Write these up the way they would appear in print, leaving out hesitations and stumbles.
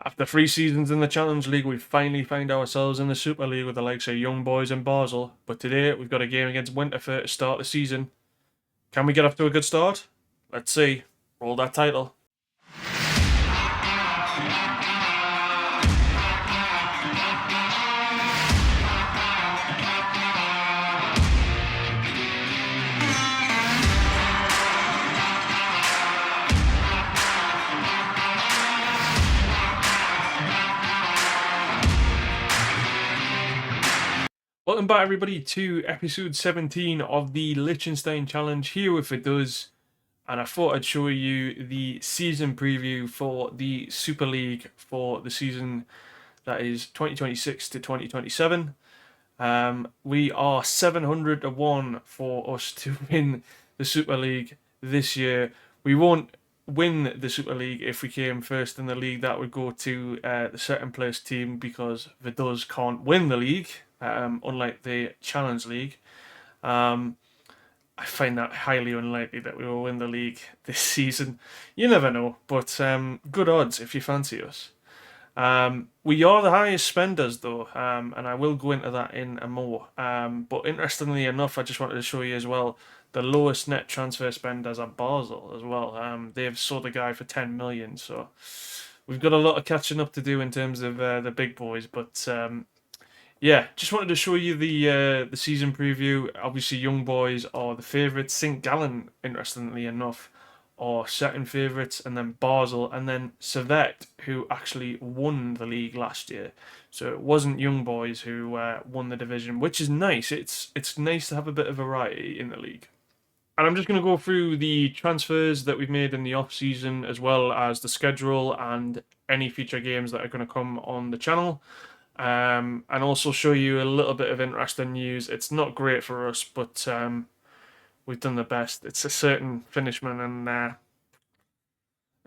After 3 seasons in the Challenge League, we finally find ourselves in the Super League with the likes of Young Boys and Basel. But today, we've got a game against Winterthur to start the season. Can we get off to a good start? Let's see. Roll that title. Welcome back, everybody, to episode 17 of the Liechtenstein Challenge here with Vaduz. And I thought I'd show you the season preview for the Super League for the season that is 2026 to 2027. We are 700 to 1 for us to win the Super League this year. We won't win the Super League if we came first in the league. That would go to the second place team because Vaduz can't win the league. Unlike the Challenge League. I find that highly unlikely that we will win the league this season. You never know, but good odds if you fancy us. We are the highest spenders though, and I will go into that in a more. But interestingly enough, I just wanted to show you as well, the lowest net transfer spenders are Basel as well. They've sold a guy for 10 million, so we've got a lot of catching up to do in terms of the big boys, but yeah, just wanted to show you the season preview. Obviously, Young Boys are the favourites. St. Gallen, interestingly enough, are second favourites, and then Basel, and then Servette, who actually won the league last year. So it wasn't Young Boys who won the division, which is nice. It's nice to have a bit of variety in the league. And I'm just going to go through the transfers that we've made in the off-season, as well as the schedule and any future games that are going to come on the channel. And also show you a little bit of interesting news. It's not great for us, but we've done the best. It's a certain finishman, and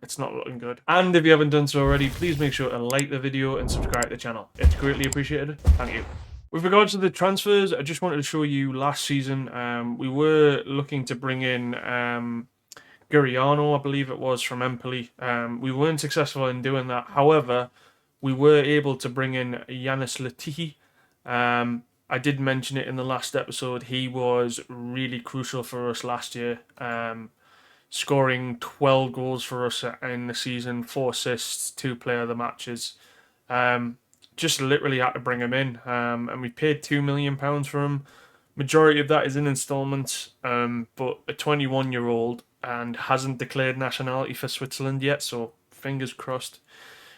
it's not looking good. And if you haven't done so already, please make sure to like the video and subscribe to the channel. It's greatly appreciated. Thank you. With regards to the transfers, I just wanted to show you last season, we were looking to bring in Guriano, I believe it was, from Empoli. We weren't successful in doing that. However, we were able to bring in Yanis Latihi. I did mention it in the last episode. He was really crucial for us last year, scoring 12 goals for us in the season, 4 assists, 2 player of the matches. Just literally had to bring him in, and we paid £2 million for him. Majority of that is in installments, but a 21-year-old and hasn't declared nationality for Switzerland yet, so fingers crossed.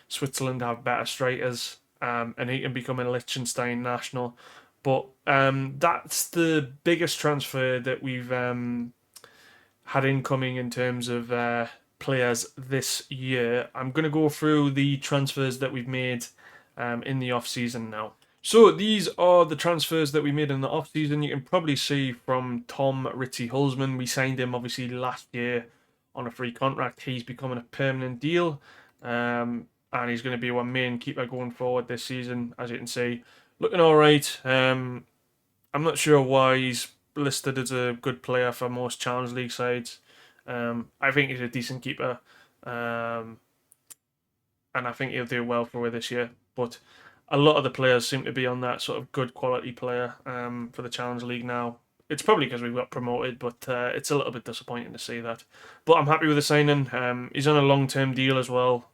Switzerland have better strikers, and he can become a Liechtenstein national. But that's the biggest transfer that we've had incoming in terms of players this year. I'm going to go through the transfers that we've made in the off-season now. So these are the transfers that we made in the off-season. You can probably see from Tom Ritchie-Hulsman. We signed him obviously last year on a free contract. He's becoming a permanent deal. And he's going to be our main keeper going forward this season, as you can see. Looking all right. I'm not sure why he's listed as a good player for most Challenge League sides. I think he's a decent keeper. And I think he'll do well for this year. But a lot of the players seem to be on that sort of good quality player for the Challenge League now. It's probably because we got promoted, but it's a little bit disappointing to see that. But I'm happy with the signing. He's on a long-term deal as well.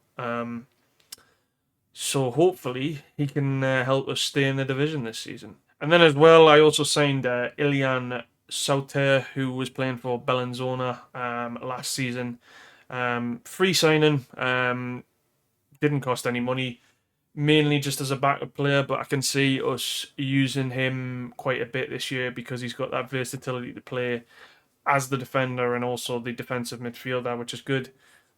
So hopefully he can help us stay in the division this season. And then as well, I also signed Ilian Sauter, who was playing for Bellinzona last season. Free signing, didn't cost any money, mainly just as a backup player, but I can see us using him quite a bit this year because he's got that versatility to play as the defender and also the defensive midfielder, which is good.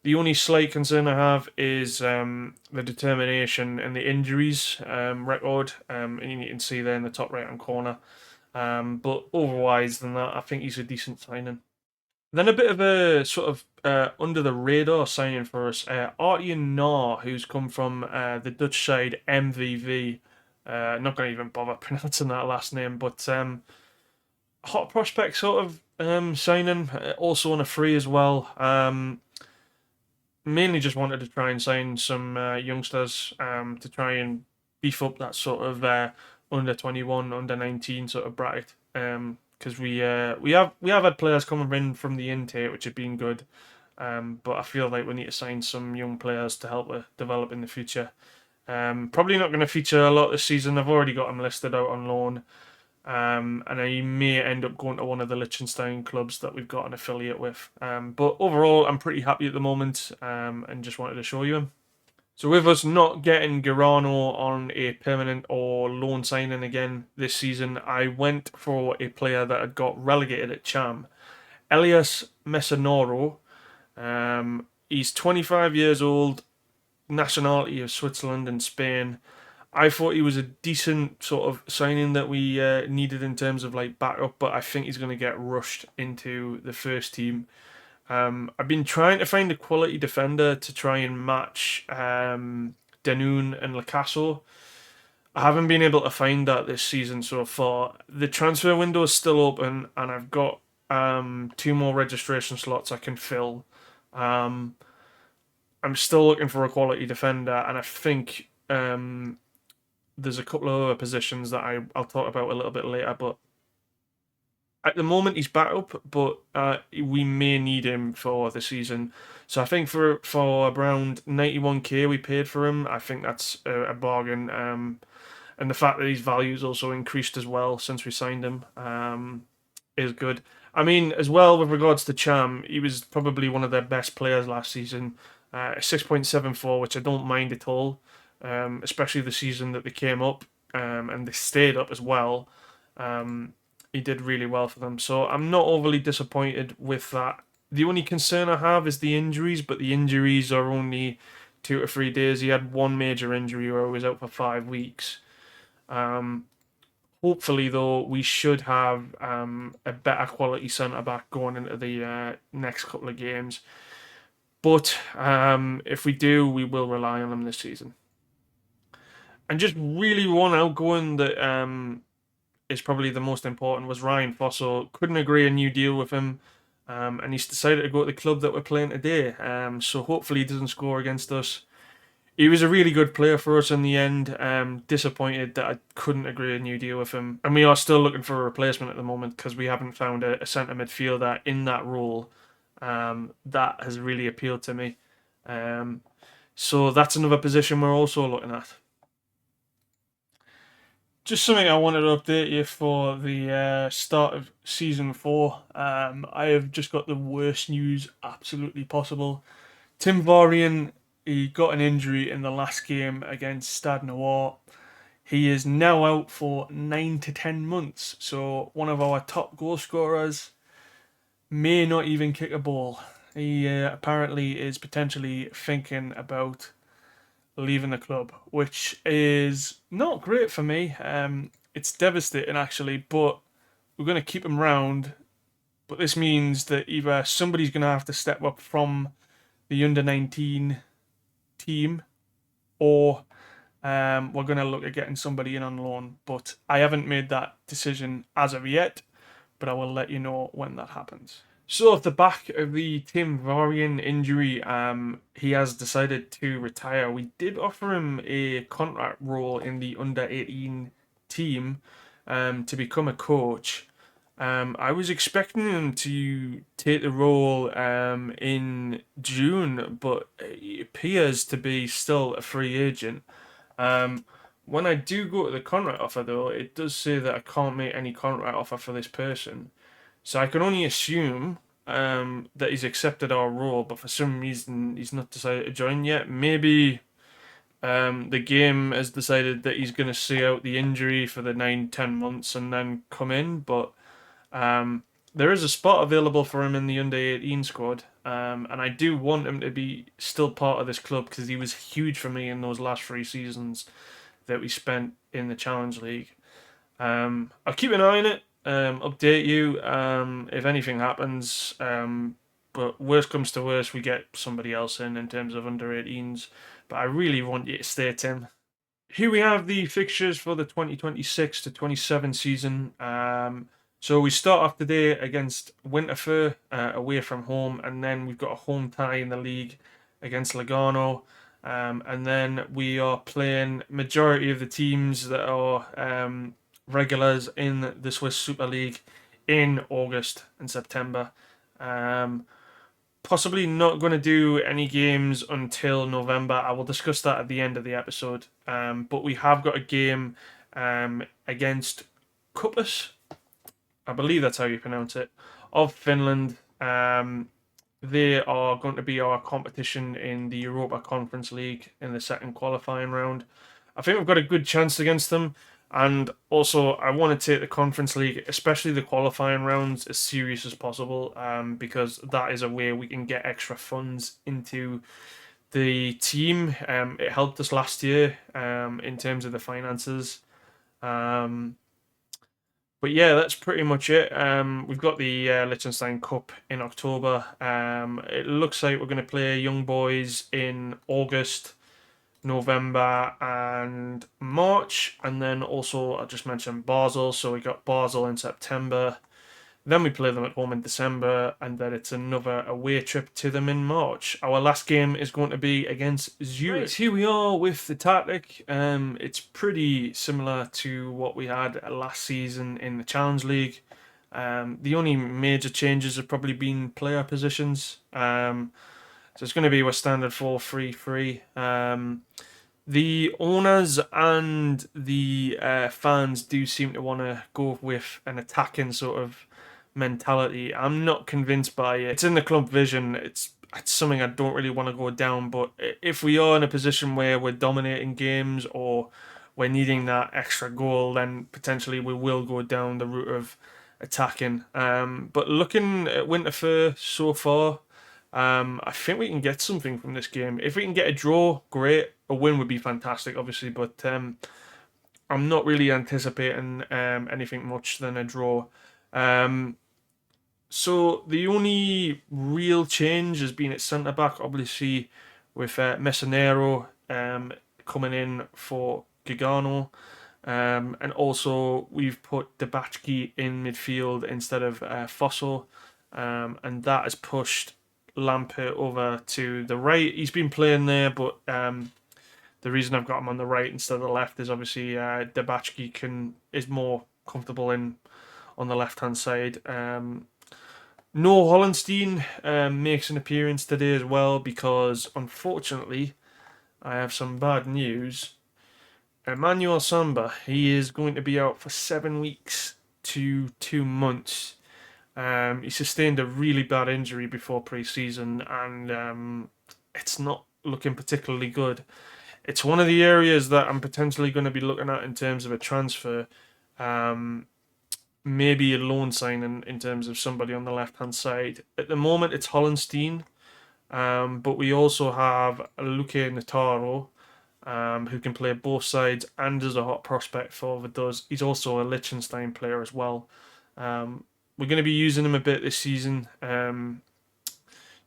The only slight concern I have is the determination and the injuries record. And you can see there in the top right-hand corner. But otherwise than that, I think he's a decent signing. Then a bit of a sort of under-the-radar signing for us. Artien Nar, who's come from the Dutch side MVV. Not going to even bother pronouncing that last name, but hot prospect sort of signing. Also on a free as well. mainly just wanted to try and sign some youngsters to try and beef up that sort of under 21, under 19 sort of bracket. Because we have had players coming in from the intake, which have been good. But I feel like we need to sign some young players to help develop in the future. Probably not going to feature a lot this season. I've already got him listed out on loan. And I may end up going to one of the Liechtenstein clubs that we've got an affiliate with. But overall, I'm pretty happy at the moment, and just wanted to show you him. So with us not getting Garano on a permanent or loan signing again this season, I went for a player that had got relegated at Cham, Elias Mesonaro. He's 25 years old, nationality of Switzerland and Spain. I thought he was a decent sort of signing that we needed in terms of like backup, but I think he's going to get rushed into the first team. I've been trying to find a quality defender to try and match Denoon and Lacasso. I haven't been able to find that this season so far. The transfer window is still open, and I've got two more registration slots I can fill. Um, I'm still looking for a quality defender, and I think there's a couple of other positions that I'll talk about a little bit later. But at the moment, he's back up, but we may need him for the season. So I think for around 91k we paid for him, I think that's a bargain. And the fact that his value's also increased as well since we signed him is good. I mean, as well with regards to Cham, he was probably one of their best players last season. 6.74, which I don't mind at all, especially the season that they came up and they stayed up as well. Um, he did really well for them, so I'm not overly disappointed with that. The only concern I have is the injuries, but the injuries are only 2 to 3 days. He had one major injury where he was out for 5 weeks. Um, Hopefully, though, we should have a better quality centre back going into the next couple of games. But if we do, we will rely on him this season. And just really one outgoing that is probably the most important was Ryan Fosso. Couldn't agree a new deal with him. And he's decided to go to the club that we're playing today. So hopefully he doesn't score against us. He was a really good player for us in the end. Disappointed that I couldn't agree a new deal with him. And we are still looking for a replacement at the moment because we haven't found a centre midfielder in that role that has really appealed to me. So that's another position we're also looking at. Just something I wanted to update you for the start of season 4. I have just got the worst news absolutely possible. Tim Varian, he got an injury in the last game against Stade Noir. He is now out for 9 to 10 months. So one of our top goal scorers may not even kick a ball. He apparently is potentially thinking about leaving the club, which is not great for me. It's devastating actually, but we're going to keep him round. But this means that either somebody's going to have to step up from the under 19 team, or we're going to look at getting somebody in on loan. But I haven't made that decision as of yet, but I will let you know when that happens. So off the back of the Tim Varian injury, he has decided to retire. We did offer him a contract role in the under 18 team to become a coach. I was expecting him to take the role in June, but he appears to be still a free agent. When I do go to the contract offer, though, it does say that I can't make any contract offer for this person. So I can only assume that he's accepted our role, but for some reason he's not decided to join yet. Maybe the game has decided that he's going to see out the injury for the 9-10 months and then come in, but there is a spot available for him in the under 18 squad, and I do want him to be still part of this club because he was huge for me in those last 3 seasons that we spent in the Challenge League. I'll keep an eye on it, update you if anything happens. But worst comes to worst, we get somebody else in terms of under 18s. But I really want you to stay, Tim. Here we have the fixtures for the 2026 to 27 season. So we start off today against Winterthur away from home, and then we've got a home tie in the league against Lugano. And then we are playing majority of the teams that are regulars in the Swiss Super League in August and September. Um, Possibly not going to do any games until November. I will discuss that at the end of the episode. But we have got a game against Kupus. I believe that's how you pronounce it, of Finland. They are going to be our competition in the Europa Conference League in the second qualifying round. I think we've got a good chance against them. And also, I want to take the Conference League, especially the qualifying rounds, as serious as possible, because that is a way we can get extra funds into the team. It helped us last year in terms of the finances. Um, but yeah, that's pretty much it. We've got the Liechtenstein Cup in October. It looks like we're going to play Young Boys in August, November, and March. And then also, I just mentioned Basel. So we got Basel in September. Then we play them at home in December, and then it's another away trip to them in March. Our last game is going to be against Zurich. Right, here we are with the tactic. It's pretty similar to what we had last season in the Challenge League. The only major changes have probably been player positions. So it's going to be a standard 4-3-3. The owners and the fans do seem to want to go with an attacking sort of mentality. I'm not convinced by it. It's in the club vision. It's something I don't really want to go down. But if we are in a position where we're dominating games or we're needing that extra goal, then potentially we will go down the route of attacking. But looking at Winterthur so far, I think we can get something from this game. If we can get a draw, great. A win would be fantastic, obviously, but I'm not really anticipating anything much than a draw. So the only real change has been at centre back, obviously, with Messinero coming in for Gigano. And also we've put Debachki in midfield instead of Fosso. And that has pushed Lampert over to the right. He's been playing there, but the reason I've got him on the right instead of the left is obviously Debachki is more comfortable on the left hand side. No Hollenstein makes an appearance today as well because unfortunately I have some bad news. Emmanuel Samba, he is going to be out for 7 weeks to 2 months. He sustained a really bad injury before pre-season and it's not looking particularly good. It's one of the areas that I'm potentially going to be looking at in terms of a transfer. Maybe a loan signing in terms of somebody on the left-hand side. At the moment, it's Hollenstein, but we also have Luque Nataro, who can play both sides and is a hot prospect for Vaduz. He's also a Liechtenstein player as well. We're going to be using him a bit this season,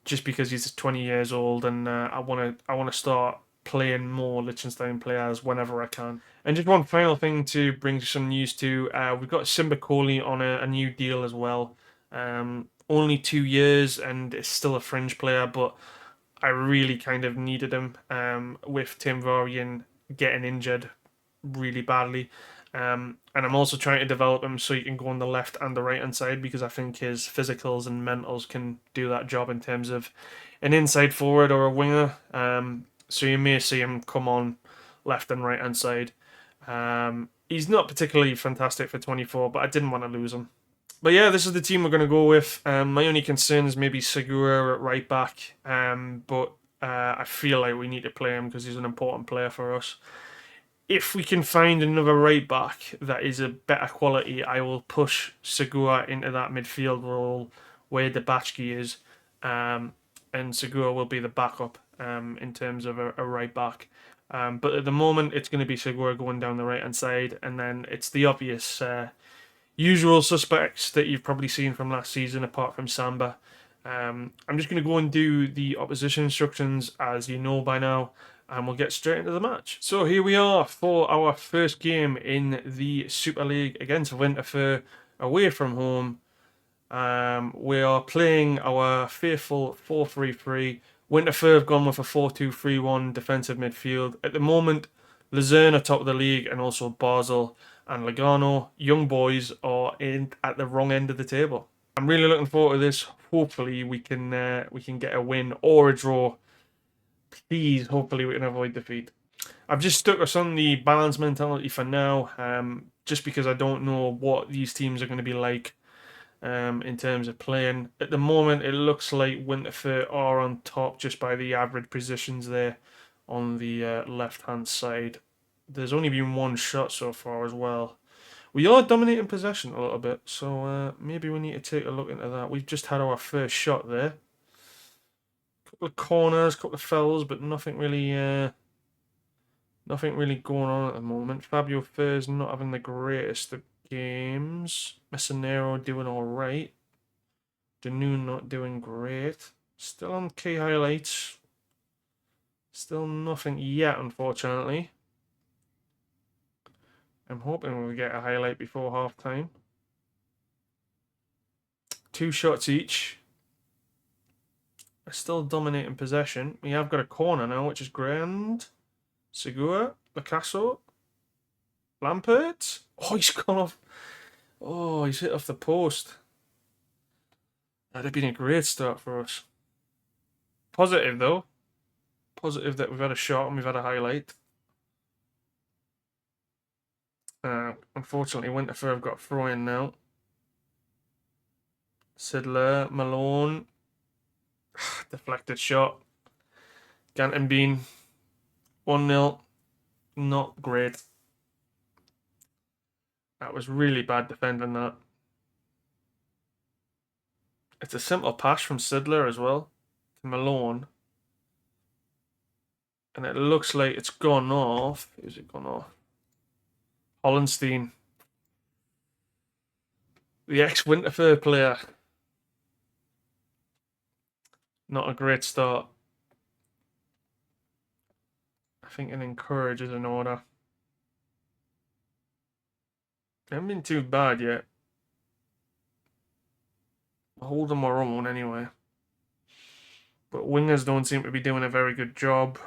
just because he's 20 years old, and I want to start playing more Liechtenstein players whenever I can. And just one final thing to bring some news to, we've got Simba Kohli on a new deal as well. Only 2 years and is still a fringe player, but I really kind of needed him with Tim Varian getting injured really badly. And I'm also trying to develop him so he can go on the left and the right hand side because I think his physicals and mentals can do that job in terms of an inside forward or a winger. So you may see him come on left and right hand side. He's not particularly fantastic for 24, but I didn't want to lose him. But yeah, this is the team we're going to go with. My only concern is maybe Segura at right back, but I feel like we need to play him because he's an important player for us. If we can find another right back that is a better quality, I will push Segura into that midfield role where Debachki is, and Segura will be the backup in terms of a right back. But at the moment, it's going to be Segura going down the right hand side, and then it's the obvious usual suspects that you've probably seen from last season, apart from Samba. I'm just going to go and do the opposition instructions, as you know by now, and we'll get straight into the match. So here we are for our first game in the Super League against Winterthur, away from home. We are playing our faithful 4-3-3 Winterthur have gone with a 4-2-3-1 defensive midfield. At the moment, Luzern are top of the league, and also Basel and Lugano. Young boys are in at the wrong end of the table. I'm really looking forward to this. Hopefully, we can get a win or a draw. Please, hopefully, we can avoid defeat. I've just stuck us on the balance mentality for now, just because I don't know what these teams are going to be like in terms of playing. At the moment, it looks like Winterthur are on top just by the average positions there on the left-hand side. There's only been one shot so far as well. We are dominating possession a little bit, so maybe we need to take a look into that. We've just had our first shot there. Couple of corners, couple of fouls, but nothing really going on at the moment. Fabio Fur's not having the greatest of games. Messinero doing alright. Danu not doing great. Still on key highlights. Still nothing yet, unfortunately. I'm hoping we'll get a highlight before half time. 2 shots each. We're still dominating possession. We have got a corner now, which is grand. Segura, Picasso, Lampert. Oh, he's gone off. Oh, he's hit off the post. That'd have been a great start for us. Positive, though. Positive that we've had a shot and we've had a highlight. Unfortunately, Winterthur have got a throw in now. Sidler, Malone. Deflected shot. Ganton Bean. 1-0. Not great. That was really bad defending that. It's a simple pass from Sidler as well to Malone. And it looks like it's gone off. Who's it gone off? Hollenstein. The ex-Winterthur player. Not a great start. I think an encourage is in order. They haven't been too bad yet. Holding our own anyway. But wingers don't seem to be doing a very good job.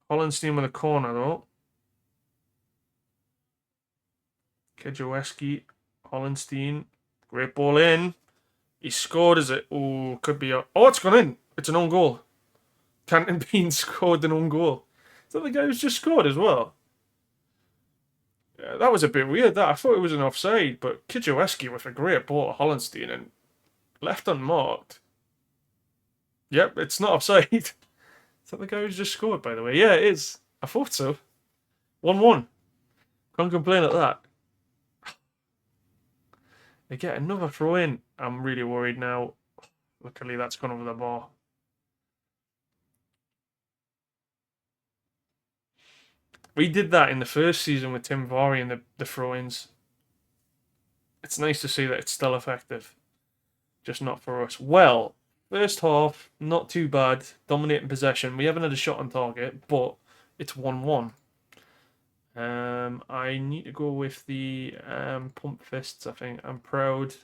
Hollenstein with a corner though. Kedjoweski, Hollenstein. Great ball in. He scored, is it? Oh, could be. Oh, it's gone in. It's an own goal. Canton Bean scored an own goal. Is that the guy who's just scored as well? Yeah, that was a bit weird. That I thought it was an offside, but Kedjoweski with a great ball to Hollenstein and left unmarked. Yep, it's not offside. Is that the guy who's just scored, by the way? Yeah, it is. I thought so. 1-1. Can't complain at that. They get another throw in. I'm really worried now. Luckily, that's gone over the bar. We did that in the first season with Tim Vardy and the throw-ins. It's nice to see that it's still effective. Just not for us. Well, first half, not too bad. Dominating possession. We haven't had a shot on target, but it's 1-1. I need to go with the pump fists, I think. I'm proud.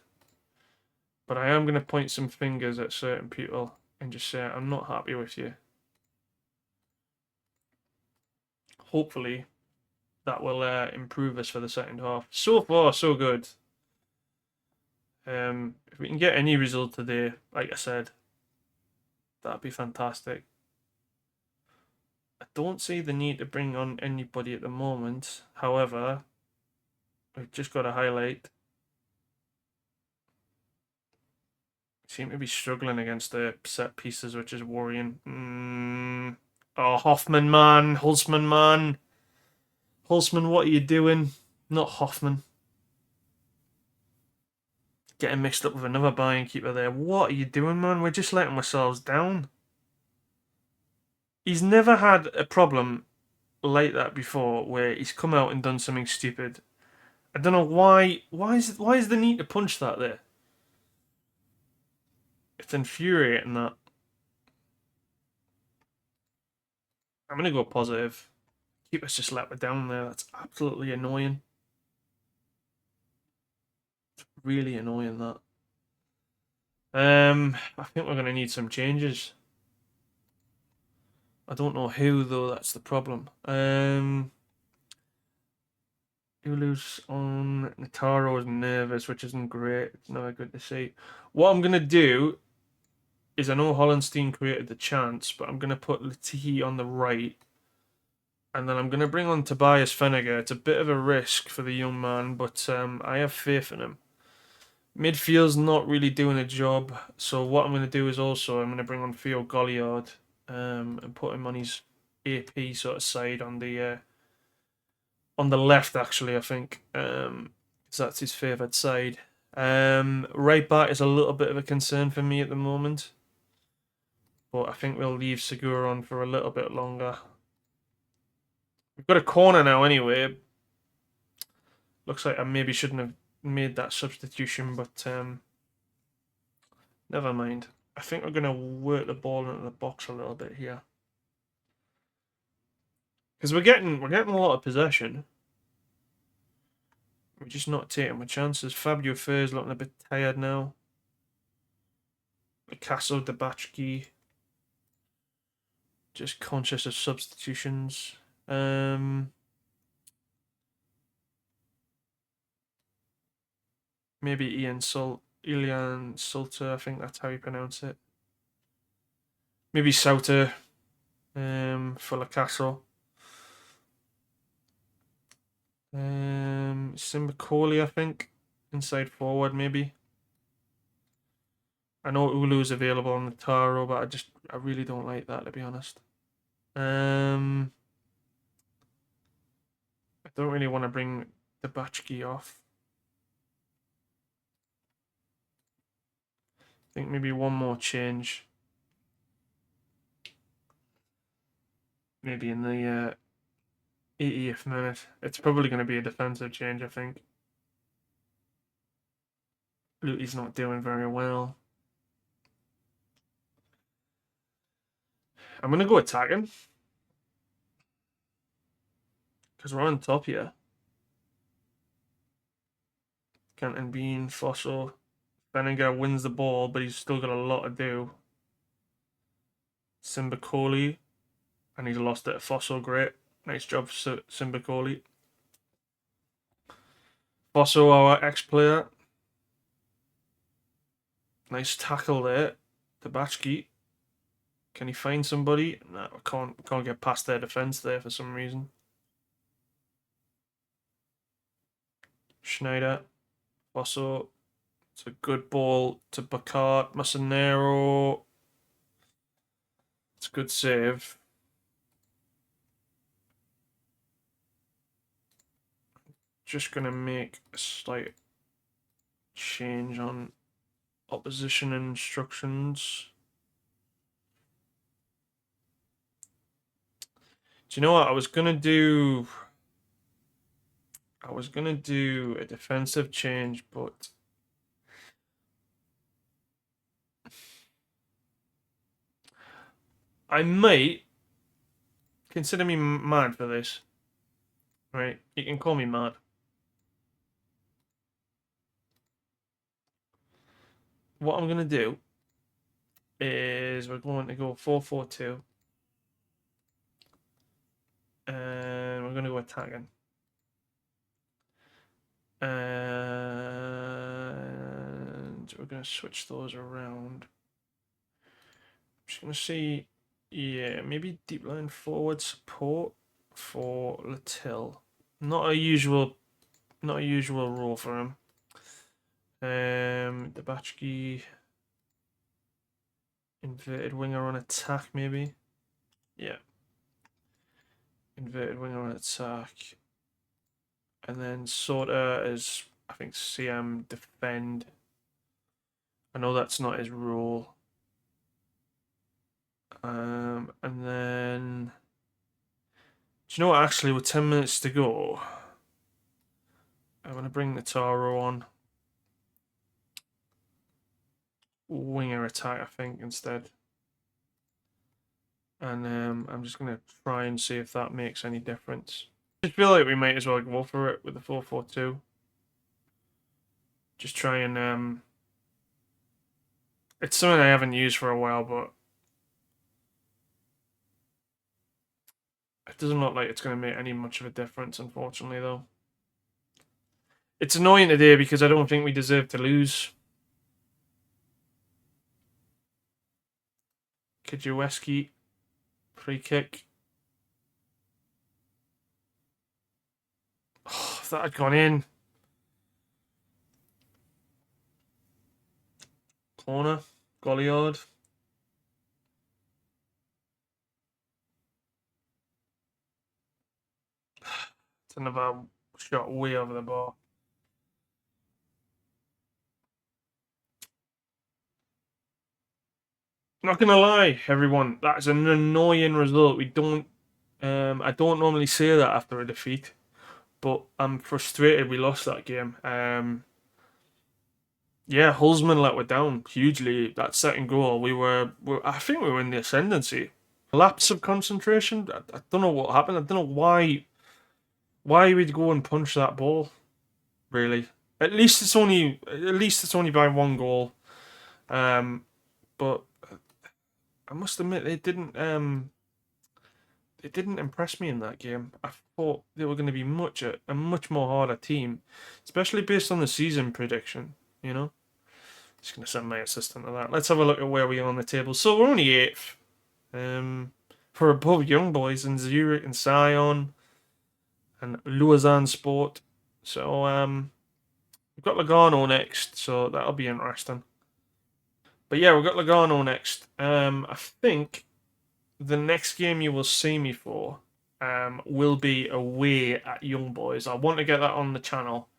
But I am going to point some fingers at certain people and just say, I'm not happy with you. Hopefully, that will improve us for the second half. So far, so good. If we can get any result today, like I said, that'd be fantastic. I don't see the need to bring on anybody at the moment. However, we've just got to highlight. Seem to be struggling against the set pieces, which is worrying. Oh, Hoffman, man. Hulsman, man. Hulsman, what are you doing? Not Hoffman. Getting mixed up with another buying keeper there. What are you doing, man? We're just letting ourselves down. He's never had a problem like that before, where he's come out and done something stupid. I don't know why. Why is the need to punch that there? It's infuriating that. I'm gonna go positive. Keeper's just let me down there. That's absolutely annoying. It's really annoying that. I think we're gonna need some changes. I don't know who though. That's the problem. Ulu's on Nataro is nervous, which isn't great. It's never good to see. What I'm gonna do is I know Hollenstein created the chance, but I'm gonna put Latihi on the right, and then I'm gonna bring on Tobias Fenniger. It's a bit of a risk for the young man, but I have faith in him. Midfield's not really doing a job, so what I'm gonna do is also I'm gonna bring on Theo Golliard, and put him on his AP sort of side on the left, actually, I think, because that's his favourite side. Right back is a little bit of a concern for me at the moment, but I think we'll leave Segura on for a little bit longer. We've got a corner now anyway. Looks like I maybe shouldn't have made that substitution, but never mind. I think we're going to work the ball into the box a little bit here. Because we're getting a lot of possession. We're just not taking my chances. Fabio Fur's looking a bit tired now. Picasso, Debachki. Just conscious of substitutions. Maybe Ilian Salter, I think that's how you pronounce it. Maybe Sauter for Picasso. Simbakoli, I think. Inside forward, maybe. I know Ulu's available on the Taro, but I really don't like that, to be honest. I don't really want to bring the Bachki off. I think maybe one more change. Maybe in the 80th minute. It's probably going to be a defensive change, I think. Luti's not doing very well. I'm going to go attacking. Because we're on top here. Canton Bean, Fossil. Benninger wins the ball, but he's still got a lot to do. Simbakoli. And he's lost it. Fossil, great. Nice job, Simbakoli. Fossil, our ex-player. Nice tackle there. Tabachki. Can he find somebody? No, can't get past their defense there for some reason. Schneider. Fossil. It's a good ball to Bacart. Massanero. It's a good save. Just going to make a slight change on opposition instructions. Do you know what? I was going to do a defensive change, but I might consider me mad for this. Right? You can call me mad. What I'm going to do is we're going to go 4-4-2. And we're going to go attacking. And we're going to switch those around. I'm just going to see, yeah, maybe deep line forward support for Latil. Not a usual role for him. Debachki, inverted winger on attack, maybe. Yeah. Inverted winger on attack. And then Sorta is, I think, CM defend. I know that's not his role. And then, do you know what? Actually, with 10 minutes to go, I'm going to bring the Taro on. Winger attack, I think, instead. And I'm just going to try and see if that makes any difference. I feel like we might as well go for it with the 4-4-2. Just try and... it's something I haven't used for a while, but It doesn't look like it's going to make any much of a difference, unfortunately, though. It's annoying today because I don't think we deserve to lose. Kajaweski, free kick. Oh, if that had gone in. Corner, Goliard. It's another shot way over the bar. Not gonna lie, everyone, that's an annoying result. I don't normally say that after a defeat, but I'm frustrated we lost that game. Yeah, Hulsman let us down hugely. That second goal, I think we were in the ascendancy. Lapse of concentration. I don't know what happened. I don't know why we'd go and punch that ball. Really, at least it's only by one goal. But I must admit it didn't impress me in that game. I thought they were going to be a much more harder team, especially based on the season prediction. You know, just going to send my assistant to that. Let's have a look at where we are on the table. So we're only 8th. For above Young Boys and Zurich and Sion and Lausanne Sport. So we've got Lugano next, so that'll be interesting. But yeah, we've got Lugano next. I think the next game you will see me for will be away at Young Boys. I want to get that on the channel.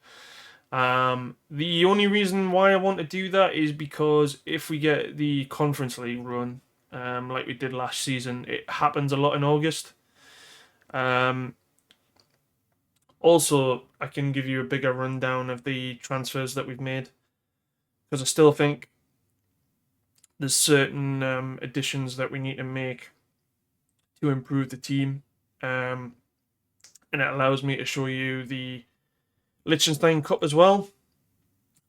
The only reason why I want to do that is because if we get the Conference League run, like we did last season, it happens a lot in August. Also, I can give you a bigger rundown of the transfers that we've made, because I still think there's certain additions that we need to make to improve the team, and it allows me to show you the Liechtenstein Cup as well.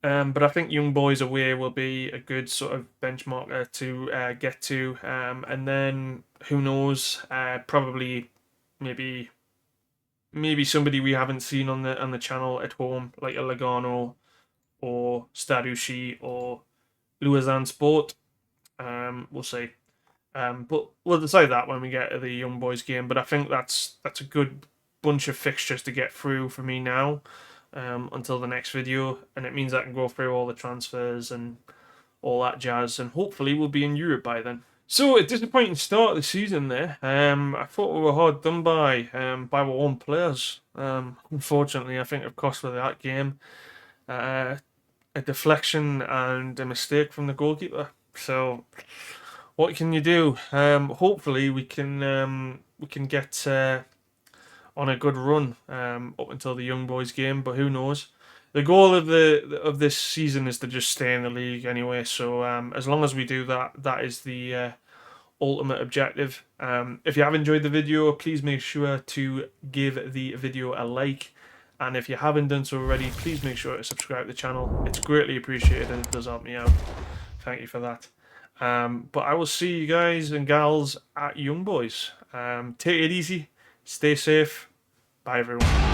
But I think Young Boys away will be a good sort of benchmarker to get to, and then who knows? Probably maybe somebody we haven't seen on the channel at home, like a Lugano or Stadushi or Lausanne Sport. We'll see. But we'll decide that when we get to the Young Boys game. But I think that's a good bunch of fixtures to get through for me now, until the next video, and it means I can go through all the transfers and all that jazz, and hopefully we'll be in Europe by then. So a disappointing start of the season there. I thought we were hard done by our own players. Unfortunately, I think of cost with that game, a deflection and a mistake from the goalkeeper. So what can you do? Hopefully we can get on a good run up until the Young Boys game, but who knows? The goal of this season is to just stay in the league anyway. So as long as we do that, that is the ultimate objective. If you have enjoyed the video, please make sure to give the video a like, and if you haven't done so already, please make sure to subscribe to the channel. It's greatly appreciated and it does help me out. Thank you for that. But I will see you guys and gals at Young Boys. Take it easy, stay safe. Bye everyone.